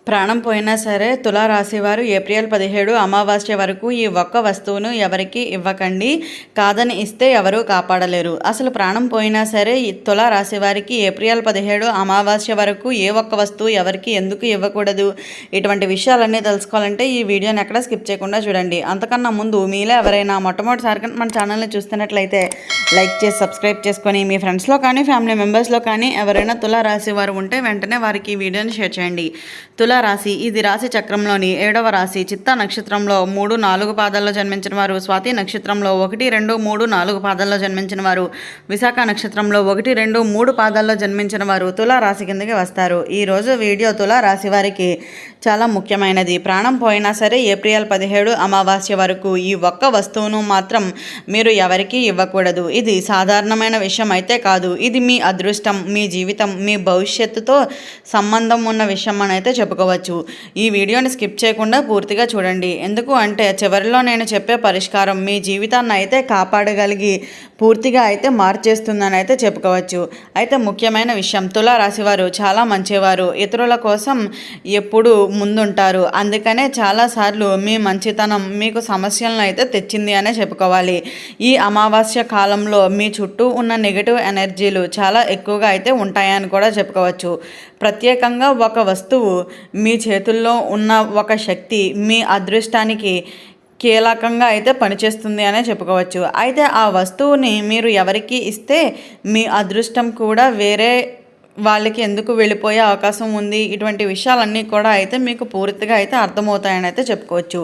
ప్రాణం పోయినా సరే తులారాశి వారు ఏప్రిల్ 17 అమావాస్య వరకు ఈ ఒక్క వస్తువును ఎవరికి ఇవ్వకండి. కాదని ఇస్తే ఎవరూ కాపాడలేరు. అసలు ప్రాణం పోయినా సరే ఈ తులారాశి వారికి ఏప్రిల్ 17 అమావాస్య వరకు ఏ ఒక్క వస్తువు ఎవరికి ఎందుకు ఇవ్వకూడదు, ఇటువంటి విషయాలన్నీ తెలుసుకోవాలంటే ఈ వీడియోని ఎక్కడ స్కిప్ చేయకుండా చూడండి. అంతకన్నా ముందు మీలో ఎవరైనా మొట్టమొదటిసారిగా మన ఛానల్ని చూస్తున్నట్లయితే లైక్ చేసి సబ్స్క్రైబ్ చేసుకొని మీ ఫ్రెండ్స్లో కానీ ఫ్యామిలీ మెంబర్స్లో కానీ ఎవరైనా తులారాశి వారు ఉంటే వెంటనే వారికి ఈ వీడియోని షేర్ చేయండి. తులారాశి ఇది రాశి చక్రంలోని 7వ రాశి. చిత్తా నక్షత్రంలో 3, 4 పాదాల్లో జన్మించిన వారు, స్వాతి నక్షత్రంలో 1, 2, 3, 4 పాదాల్లో జన్మించిన వారు, విశాఖ నక్షత్రంలో 1, 2, 3 పాదాల్లో జన్మించిన వారు తులారాశి కిందకి వస్తారు. ఈరోజు వీడియో తులారాశి వారికి చాలా ముఖ్యమైనది. ప్రాణం పోయినా సరే ఏప్రిల్ 17 అమావాస్య వరకు ఈ ఒక్క వస్తువును మాత్రం మీరు ఎవరికీ ఇవ్వకూడదు. ఇది సాధారణమైన విషయం అయితే కాదు. ఇది మీ అదృష్టం, మీ జీవితం, మీ భవిష్యత్తుతో సంబంధం ఉన్న విషయం అని అయితే చెప్పుకోవచ్చు. ఈ వీడియోని స్కిప్ చేయకుండా పూర్తిగా చూడండి. ఎందుకు అంటే చివరిలో నేను చెప్పే పరిష్కారం మీ జీవితాన్ని అయితే కాపాడగలిగి పూర్తిగా అయితే మార్చేస్తుందని అయితే చెప్పుకోవచ్చు. అయితే ముఖ్యమైన విషయం, తులారాశి వారు చాలా మంచివారు, ఇతరుల కోసం ఎప్పుడు ముందుంటారు. అందుకనే చాలాసార్లు మీ మంచితనం మీకు సమస్యలను అయితే తెచ్చింది అనే చెప్పుకోవాలి. ఈ అమావాస్య కాలంలో మీ చుట్టూ ఉన్న నెగటివ్ ఎనర్జీలు చాలా ఎక్కువగా అయితే ఉంటాయని కూడా చెప్పుకోవచ్చు. ప్రత్యేకంగా ఒక వస్తువు మీ చేతుల్లో ఉన్న ఒక శక్తి మీ అదృష్టానికి కీలకంగా అయితే పనిచేస్తుంది అనే చెప్పుకోవచ్చు. అయితే ఆ వస్తువుని మీరు ఎవరికి ఇస్తే మీ అదృష్టం కూడా వేరే వాళ్ళకి ఎందుకు వెళ్ళిపోయే అవకాశం ఉంది, ఇటువంటి విషయాలన్నీ కూడా అయితే మీకు పూర్తిగా అయితే అర్థమవుతాయని అయితే చెప్పుకోవచ్చు.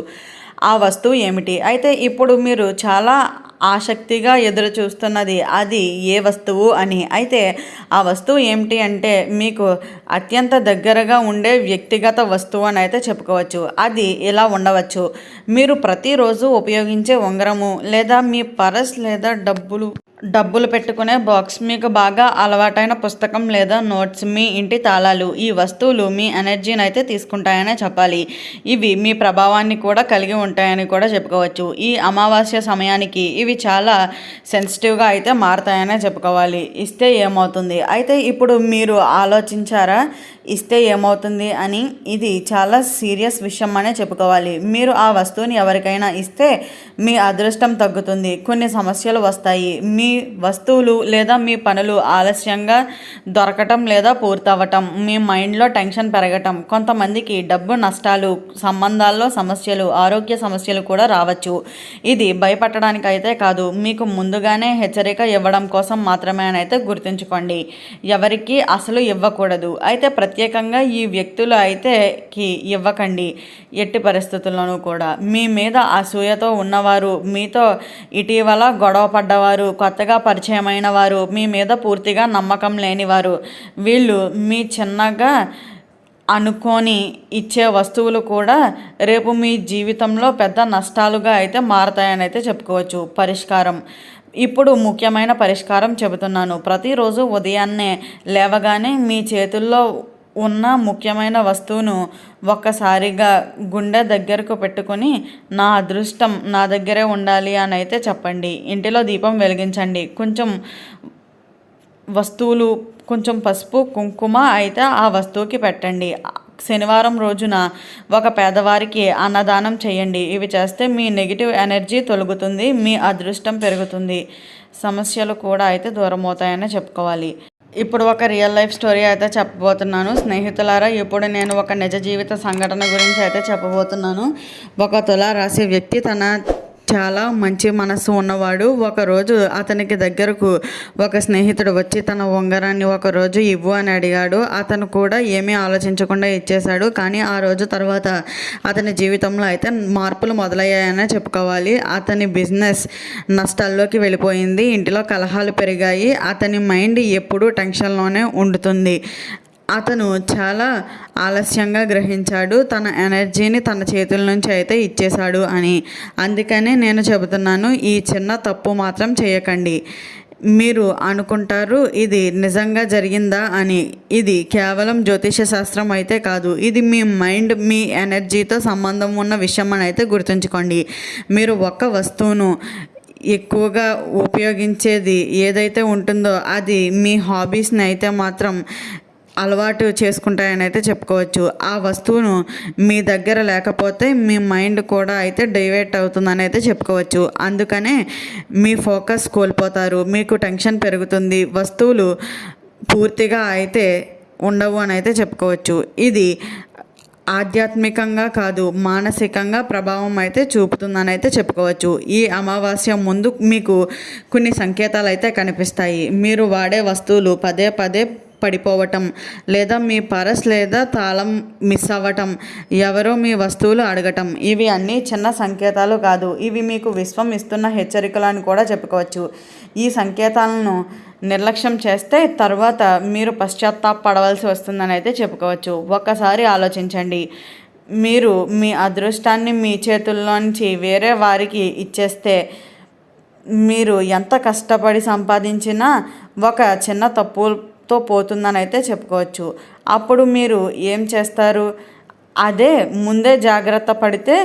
ఆ వస్తువు ఏమిటి? అయితే ఇప్పుడు మీరు చాలా ఆసక్తిగా ఎదురు చూస్తున్నది అది ఏ వస్తువు అని. అయితే ఆ వస్తువు ఏమిటి అంటే మీకు అత్యంత దగ్గరగా ఉండే వ్యక్తిగత వస్తువు అని అయితే చెప్పుకోవచ్చు. అది ఇలా ఉండవచ్చు. మీరు ప్రతిరోజు ఉపయోగించే ఉంగరము, లేదా మీ పర్స్, లేదా డబ్బులు పెట్టుకునే బాక్స్, మీకు బాగా అలవాటైన పుస్తకం లేదా నోట్స్, మీ ఇంటి తాళాలు. ఈ వస్తువులు మీ ఎనర్జీని అయితే తీసుకుంటాయనే చెప్పాలి. ఇవి మీ ప్రభావాన్ని కూడా కలిగి ఉంటాయని కూడా చెప్పుకోవచ్చు. ఈ అమావాస్య సమయానికి ఇవి చాలా సెన్సిటివ్గా అయితే మారతాయనే చెప్పుకోవాలి. ఇస్తే ఏమవుతుంది? అయితే ఇప్పుడు మీరు ఆలోచించారా ఇస్తే ఏమవుతుంది అని? ఇది చాలా సీరియస్ విషయం అనే చెప్పుకోవాలి. మీరు ఆ వస్తువుని ఎవరికైనా ఇస్తే మీ అదృష్టం తగ్గుతుంది, కొన్ని సమస్యలు వస్తాయి, మీ వస్తువులు లేదా మీ పనులు ఆలస్యంగా దొరకటం లేదా పూర్తవటం, మీ మైండ్లో టెన్షన్ పెరగటం, కొంతమందికి డబ్బు నష్టాలు, సంబంధాల్లో సమస్యలు, ఆరోగ్య సమస్యలు కూడా రావచ్చు. ఇది భయపడడానికి అయితే కాదు, మీకు ముందుగానే హెచ్చరిక ఇవ్వడం కోసం మాత్రమే అని అయితే గుర్తుంచుకోండి. ఎవరికి అసలు ఇవ్వకూడదు. అయితే ప్రత్యేకంగా ఈ వ్యక్తులు అయితే ఇవ్వకండి ఎట్టి పరిస్థితుల్లోనూ కూడా. మీ మీద అసూయతో ఉన్నవారు, మీతో ఇటీవల గొడవ పడ్డవారు, కొత్తగా పరిచయమైన వారు, మీ మీద పూర్తిగా నమ్మకం లేనివారు, వీళ్ళు మీ చిన్నగా అనుకొని ఇచ్చే వస్తువులు కూడా రేపు మీ జీవితంలో పెద్ద నష్టాలుగా అయితే మారతాయని అయితే చెప్పుకోవచ్చు. పరిష్కారం, ఇప్పుడు ముఖ్యమైన పరిష్కారం చెబుతున్నాను. ప్రతిరోజు ఉదయాన్నే లేవగానే మీ చేతుల్లో ఉన్న ముఖ్యమైన వస్తువును ఒక్కసారిగా గుండె దగ్గరకు పెట్టుకొని నా అదృష్టం నా దగ్గరే ఉండాలి అని అయితే చెప్పండి. ఇంటిలో దీపం వెలిగించండి. కొంచెం వస్తువులు, కొంచెం పసుపు, కుంకుమ అయితే ఆ వస్తువుకి పెట్టండి. శనివారం రోజున ఒక పేదవారికి అన్నదానం చేయండి. ఇవి చేస్తే మీ నెగిటివ్ ఎనర్జీ తొలగుతుంది, మీ అదృష్టం పెరుగుతుంది, సమస్యలు కూడా అయితే దూరం అవుతాయని చెప్పుకోవాలి. ఇప్పుడు ఒక రియల్ లైఫ్ స్టోరీ అయితే చెప్పబోతున్నాను స్నేహితులారా. ఇప్పుడు నేను ఒక నిజ జీవిత సంఘటన గురించి అయితే చెప్పబోతున్నాను. ఒక తులారాశి వ్యక్తి చాలా మంచి మనసు ఉన్నవాడు. ఒకరోజు అతనికి దగ్గరకు ఒక స్నేహితుడు వచ్చి తన ఉంగరాన్ని ఒకరోజు ఇవ్వు అని అడిగాడు. అతను కూడా ఏమీ ఆలోచించకుండా ఇచ్చేశాడు. కానీ ఆ రోజు తర్వాత అతని జీవితంలో అయితే మార్పులు మొదలయ్యాయనే చెప్పుకోవాలి. అతని బిజినెస్ నష్టాల్లోకి వెళ్ళిపోయింది, ఇంటిలో కలహాలు పెరిగాయి, అతని మైండ్ ఎప్పుడూ టెన్షన్లోనే ఉండుతుంది. అతను చాలా ఆలస్యంగా గ్రహించాడు తన ఎనర్జీని తన చేతుల నుంచి అయితే ఇచ్చేశాడు అని. అందుకనే నేను చెబుతున్నాను, ఈ చిన్న తప్పు మాత్రం చేయకండి. మీరు అనుకుంటారు ఇది నిజంగా జరిగిందా అని. ఇది కేవలం జ్యోతిష శాస్త్రం అయితే కాదు, ఇది మీ మైండ్, మీ ఎనర్జీతో సంబంధం ఉన్న విషయం అని అయితే గుర్తుంచుకోండి. మీరు ఒక్క వస్తువును ఎక్కువగా ఉపయోగించేది ఏదైతే ఉంటుందో అది మీ హాబీస్ని అయితే మాత్రం అలవాటు చేసుకుంటాయని అయితే చెప్పుకోవచ్చు. ఆ వస్తువును మీ దగ్గర లేకపోతే మీ మైండ్ కూడా అయితే డైవర్ట్ అవుతుందని అయితే చెప్పుకోవచ్చు. అందుకనే మీ ఫోకస్ కోల్పోతారు, మీకు టెన్షన్ పెరుగుతుంది, వస్తువులు పూర్తిగా అయితే ఉండవు అని అయితే చెప్పుకోవచ్చు. ఇది ఆధ్యాత్మికంగా కాదు, మానసికంగా ప్రభావం అయితే చూపుతుందని అయితే చెప్పుకోవచ్చు. ఈ అమావాస్య ముందు మీకు కొన్ని సంకేతాలు అయితే కనిపిస్తాయి. మీరు వాడే వస్తువులు పదే పదే పడిపోవటం, లేదా మీ పర్స్ లేదా తాళం మిస్ అవ్వటం, ఎవరో మీ వస్తువులు అడగటం, ఇవి అన్నీ చిన్న సంకేతాలు కాదు, ఇవి మీకు విశ్వం ఇస్తున్న హెచ్చరికలు అని కూడా చెప్పుకోవచ్చు. ఈ సంకేతాలను నిర్లక్ష్యం చేస్తే తర్వాత మీరు పశ్చాత్తాపడవలసి వస్తుందని అయితే చెప్పుకోవచ్చు. ఒక్కసారి ఆలోచించండి, మీరు మీ అదృష్టాన్ని మీ చేతుల్లోంచి వేరే వారికి ఇచ్చేస్తే మీరు ఎంత కష్టపడి సంపాదించినా ఒక చిన్న తప్పుతో పోతుందని అయితే చెప్పుకోవచ్చు. అప్పుడు మీరు ఏం చేస్తారు? అదే ముందే జాగ్రత్త పడితే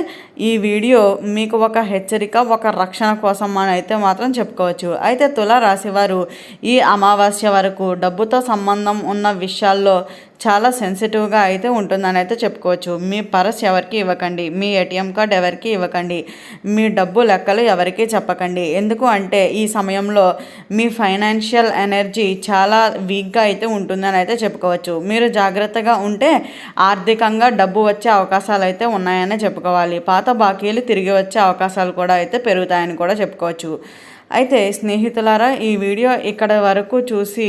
ఈ వీడియో మీకు ఒక హెచ్చరిక, ఒక రక్షణ కోసం అని అయితే మాత్రం చెప్పుకోవచ్చు. అయితే తులారాశివారు ఈ అమావాస్య వరకు డబ్బుతో సంబంధం ఉన్న విషయాల్లో చాలా సెన్సిటివ్గా అయితే ఉంటుందని అయితే చెప్పుకోవచ్చు. మీ పర్స్ ఎవరికి ఇవ్వకండి, మీ ఏటీఎం కార్డ్ ఎవరికి ఇవ్వకండి, మీ డబ్బు లెక్కలు ఎవరికి చెప్పకండి. ఎందుకు అంటే ఈ సమయంలో మీ ఫైనాన్షియల్ ఎనర్జీ చాలా వీక్గా అయితే ఉంటుందని అయితే చెప్పుకోవచ్చు. మీరు జాగ్రత్తగా ఉంటే ఆర్థికంగా డబ్బు వచ్చే అవకాశాలు అయితే ఉన్నాయని చెప్పుకోవాలి. పాత బాకీలు తిరిగి వచ్చే అవకాశాలు కూడా అయితే పెరుగుతాయని కూడా చెప్పుకోవచ్చు. అయితే స్నేహితులారా, ఈ వీడియో ఇక్కడ వరకు చూసి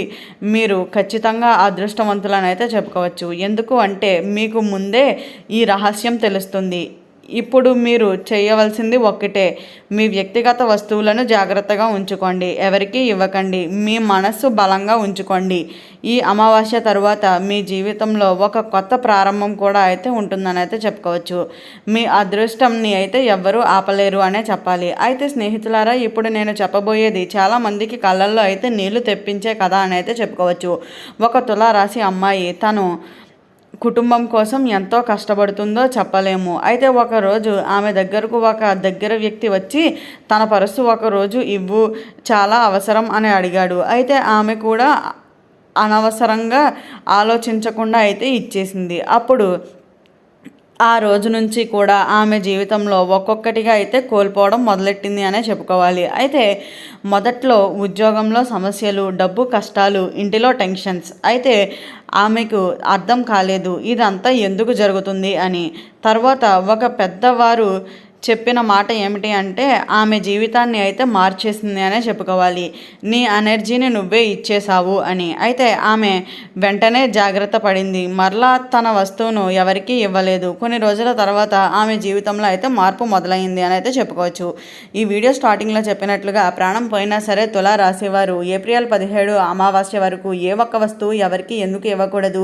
మీరు ఖచ్చితంగా అదృష్టవంతులని అయితే చెప్పుకోవచ్చు. ఎందుకు అంటే మీకు ముందే ఈ రహస్యం తెలుస్తుంది. ఇప్పుడు మీరు చేయవలసింది ఒక్కటే, మీ వ్యక్తిగత వస్తువులను జాగ్రత్తగా ఉంచుకోండి, ఎవరికీ ఇవ్వకండి, మీ మనస్సు బలంగా ఉంచుకోండి. ఈ అమావాస్య తరువాత మీ జీవితంలో ఒక కొత్త ప్రారంభం కూడా అయితే ఉంటుందని అయితే చెప్పుకోవచ్చు. మీ అదృష్టంని అయితే ఎవ్వరూ ఆపలేరు అనే చెప్పాలి. అయితే స్నేహితులారా, ఇప్పుడు నేను చెప్పబోయేది చాలామందికి కళ్ళల్లో అయితే నీళ్లు తెప్పించే కథ అని అయితే చెప్పుకోవచ్చు. ఒక తులారాశి అమ్మాయి తను కుటుంబం కోసం ఎంతో కష్టపడుతుందో చెప్పలేము. అయితే ఒకరోజు ఆమె దగ్గరకు ఒక దగ్గర వ్యక్తి వచ్చి తన పర్సు ఒకరోజు ఇవ్వు, చాలా అవసరం అని అడిగాడు. అయితే ఆమె కూడా అనవసరంగా ఆలోచించకుండా అయితే ఇచ్చేసింది. అప్పుడు ఆ రోజు నుంచి కూడా ఆమె జీవితంలో ఒక్కొక్కటిగా అయితే కోల్పోవడం మొదలెట్టింది అనే చెప్పుకోవాలి. అయితే మొదట్లో ఉద్యోగంలో సమస్యలు, డబ్బు కష్టాలు, ఇంటిలో టెన్షన్స్. అయితే ఆమెకు అర్థం కాలేదు ఇదంతా ఎందుకు జరుగుతుంది అని. తర్వాత ఒక పెద్దవారు చెప్పిన మాట ఏమిటి అంటే ఆమె జీవితాన్ని అయితే మార్చేసింది అనే చెప్పుకోవాలి. నీ ఎనర్జీని నువ్వే ఇచ్చేసావు అని. అయితే ఆమె వెంటనే జాగ్రత్త పడింది, మరలా తన వస్తువును ఎవరికీ ఇవ్వలేదు. కొన్ని రోజుల తర్వాత ఆమె జీవితంలో అయితే మార్పు మొదలైంది అని అయితే చెప్పుకోవచ్చు. ఈ వీడియో స్టార్టింగ్లో చెప్పినట్లుగా ప్రాణం పోయినా సరే తులారాశివారు ఏప్రిల్ 17 అమావాస్య వరకు ఏ ఒక్క వస్తువు ఎవరికి ఎందుకు ఇవ్వకూడదు,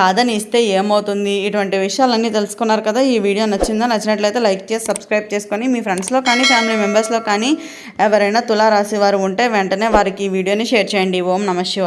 కాదని ఇస్తే ఏమవుతుంది, ఇటువంటి విషయాలన్నీ తెలుసుకున్నారు కదా. ఈ వీడియో నచ్చినట్లయితే లైక్ చేసి సబ్స్క్రైబ్ చేసుకొని మీ ఫ్రెండ్స్లో కానీ ఫ్యామిలీ మెంబర్స్లో కానీ ఎవరైనా తులారాశి వారు ఉంటే వెంటనే వారికి ఈ వీడియోని షేర్ చేయండి. ఓం నమః శివాయ.